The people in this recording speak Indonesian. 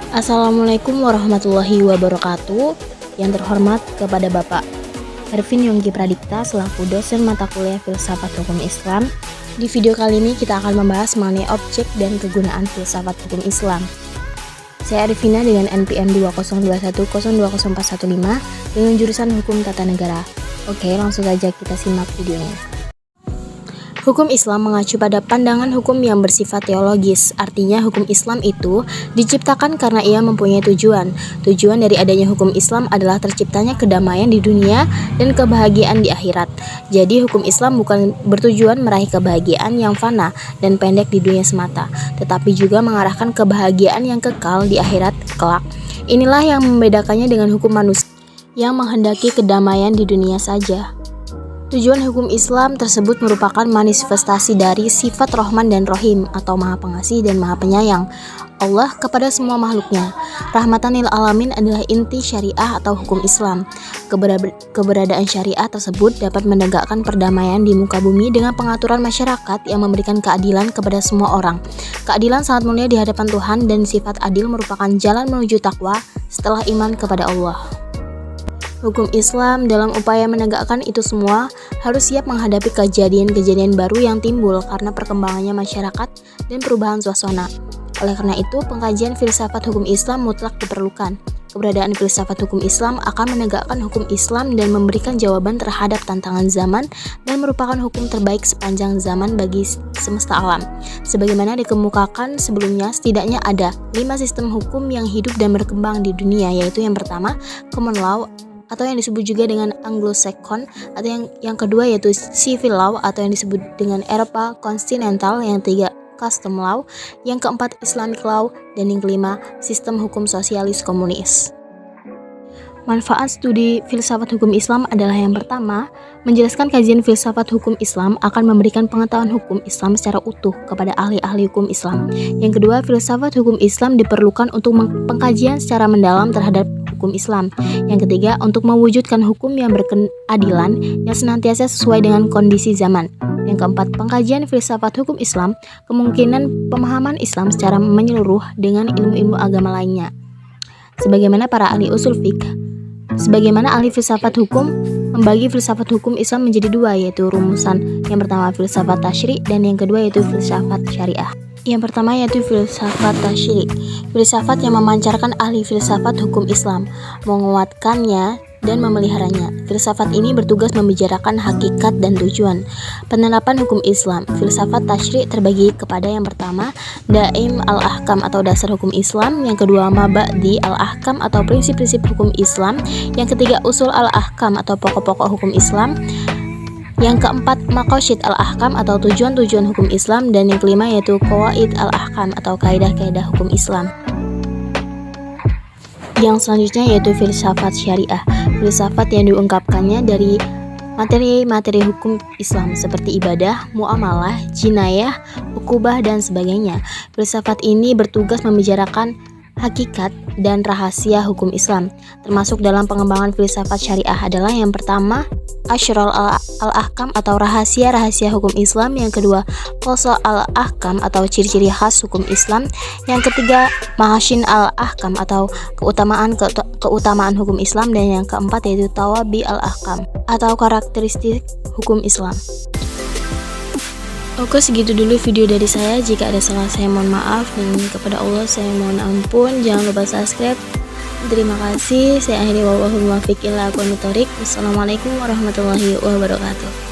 Assalamualaikum warahmatullahi wabarakatuh. Yang terhormat kepada Bapak Ervin Yonggi Pradipta selaku dosen mata kuliah Filsafat Hukum Islam. Di video kali ini kita akan membahas mengenai objek dan kegunaan filsafat hukum Islam. Saya Arifina dengan NPM 20210200415 dengan jurusan Hukum Tata Negara. Oke, langsung saja kita simak videonya. Hukum Islam mengacu pada pandangan hukum yang bersifat teologis. Artinya hukum Islam itu diciptakan karena ia mempunyai tujuan. Tujuan dari adanya hukum Islam adalah terciptanya kedamaian di dunia dan kebahagiaan di akhirat. Jadi hukum Islam bukan bertujuan meraih kebahagiaan yang fana dan pendek di dunia semata, tetapi juga mengarahkan kebahagiaan yang kekal di akhirat kelak. Inilah yang membedakannya dengan hukum manusia yang menghendaki kedamaian di dunia saja. Tujuan hukum Islam tersebut merupakan manifestasi dari sifat Rahman dan Rahim atau Maha Pengasih dan Maha Penyayang Allah kepada semua makhluknya. Rahmatan lil alamin adalah inti syariah atau hukum Islam. Keberadaan syariah tersebut dapat menegakkan perdamaian di muka bumi dengan pengaturan masyarakat yang memberikan keadilan kepada semua orang. Keadilan sangat mulia di hadapan Tuhan dan sifat adil merupakan jalan menuju takwa setelah iman kepada Allah. Hukum Islam dalam upaya menegakkan itu semua harus siap menghadapi kejadian-kejadian baru yang timbul karena perkembangannya masyarakat dan perubahan suasana. Oleh karena itu, pengkajian filsafat hukum Islam mutlak diperlukan. Keberadaan filsafat hukum Islam akan menegakkan hukum Islam dan memberikan jawaban terhadap tantangan zaman dan merupakan hukum terbaik sepanjang zaman bagi semesta alam. Sebagaimana dikemukakan sebelumnya, setidaknya ada 5 sistem hukum yang hidup dan berkembang di dunia, yaitu yang pertama, common law atau yang disebut juga dengan Anglo-Saxon, atau yang kedua yaitu civil law atau yang disebut dengan Eropa kontinental, yang ketiga custom law, yang keempat Islamic law, dan yang kelima sistem hukum sosialis komunis. Manfaat studi filsafat hukum Islam adalah yang pertama, menjelaskan kajian filsafat hukum Islam akan memberikan pengetahuan hukum Islam secara utuh kepada ahli-ahli hukum Islam. Yang kedua, filsafat hukum Islam diperlukan untuk pengkajian secara mendalam terhadap hukum Islam. Yang ketiga, untuk mewujudkan hukum yang berkeadilan yang senantiasa sesuai dengan kondisi zaman. Yang keempat, pengkajian filsafat hukum Islam kemungkinan pemahaman Islam secara menyeluruh dengan ilmu-ilmu agama lainnya. Sebagaimana para ahli usul fiqh, sebagaimana ahli filsafat hukum membagi filsafat hukum Islam menjadi dua, yaitu rumusan. Yang pertama filsafat tasyri' dan yang kedua yaitu filsafat syariah. Yang pertama yaitu filsafat tasyri', filsafat yang memancarkan ahli filsafat hukum Islam, menguatkannya dan memeliharanya. Filsafat ini bertugas membicarakan hakikat dan tujuan penerapan hukum Islam. Filsafat tasyri' terbagi kepada yang pertama, daim al-ahkam atau dasar hukum Islam, yang kedua mabadi al-ahkam atau prinsip-prinsip hukum Islam, yang ketiga usul al-ahkam atau pokok-pokok hukum Islam, yang keempat maqasid al-ahkam atau tujuan-tujuan hukum Islam, dan yang kelima yaitu qawaid al-ahkam atau kaidah-kaidah hukum Islam. Yang selanjutnya yaitu filsafat syariah, filsafat yang diungkapkannya dari materi-materi hukum Islam seperti ibadah, muamalah, jinayah, ukubah, dan sebagainya. Filsafat ini bertugas membicarakan hakikat dan rahasia hukum Islam. Termasuk dalam pengembangan filsafat syariah adalah yang pertama, Asyrul al-ahkam atau rahasia-rahasia hukum Islam, yang kedua Qasa al-ahkam atau ciri-ciri khas hukum Islam, yang ketiga Mahasyin al-ahkam atau keutamaan hukum Islam, dan yang keempat yaitu Tawabi al-ahkam atau karakteristik hukum Islam. Oke, segitu dulu video dari saya. Jika ada salah saya mohon maaf, dan kepada Allah saya mohon ampun. Jangan lupa subscribe. Terima kasih. Saya akhiri wallahul muwaffiq ila aqwamit thoriq. Wassalamualaikum warahmatullahi wabarakatuh.